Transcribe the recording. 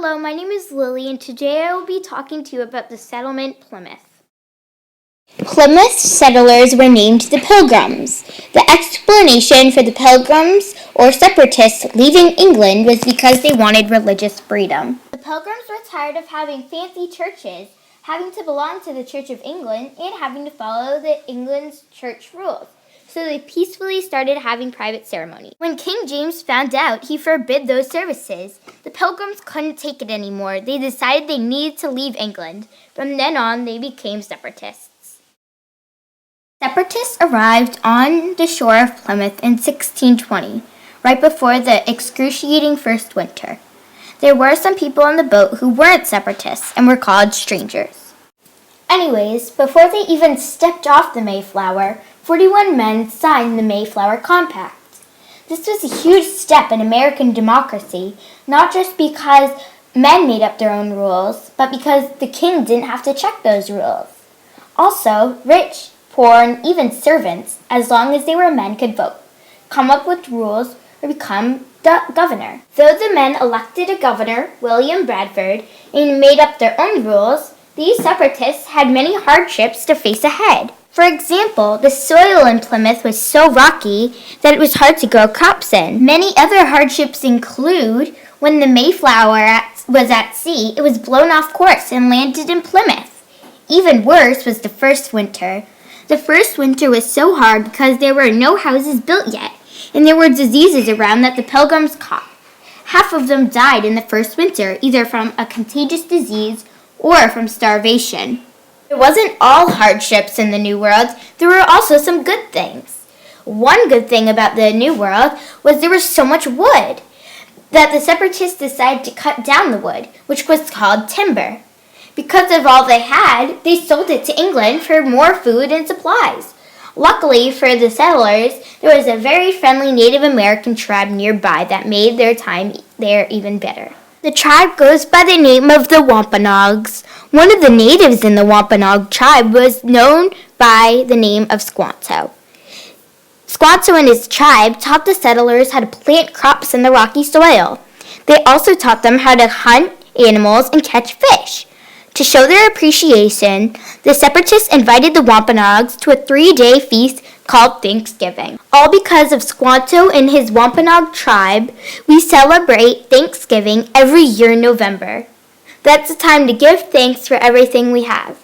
Hello, my name is Lily, and today I will be talking to you about the settlement Plymouth. Plymouth settlers were named the Pilgrims. The explanation for the Pilgrims, or separatists, leaving England was because they wanted religious freedom. The Pilgrims were tired of having fancy churches, having to belong to the Church of England, and having to follow the England's church rules. So they peacefully started having private ceremonies. When King James found out, he forbid those services. The Pilgrims couldn't take it anymore. They decided they needed to leave England. From then on, they became separatists. Separatists arrived on the shore of Plymouth in 1620, right before the excruciating first winter. There were some people on the boat who weren't separatists and were called strangers. Anyways, before they even stepped off the Mayflower, 41 men signed the Mayflower Compact. This was a huge step in American democracy, not just because men made up their own rules, but because the king didn't have to check those rules. Also, rich, poor, and even servants, as long as they were men, could vote, come up with rules, or become the governor. Though the men elected a governor, William Bradford, and made up their own rules, these separatists had many hardships to face ahead. For example, the soil in Plymouth was so rocky that it was hard to grow crops in. Many other hardships include when the Mayflower was at sea, it was blown off course and landed in Plymouth. Even worse was the first winter. The first winter was so hard because there were no houses built yet, and there were diseases around that the Pilgrims caught. Half of them died in the first winter, either from a contagious disease or from starvation. There wasn't all hardships in the New World. There were also some good things. One good thing about the New World was there was so much wood that the separatists decided to cut down the wood, which was called timber. Because of all they had, they sold it to England for more food and supplies. Luckily for the settlers, there was a very friendly Native American tribe nearby that made their time there even better. The tribe goes by the name of the Wampanoags. One of the natives in the Wampanoag tribe was known by the name of Squanto. Squanto and his tribe taught the settlers how to plant crops in the rocky soil. They also taught them how to hunt animals and catch fish. To show their appreciation, the separatists invited the Wampanoags to a 3-day feast called Thanksgiving. All because of Squanto and his Wampanoag tribe, we celebrate Thanksgiving every year in November. That's the time to give thanks for everything we have.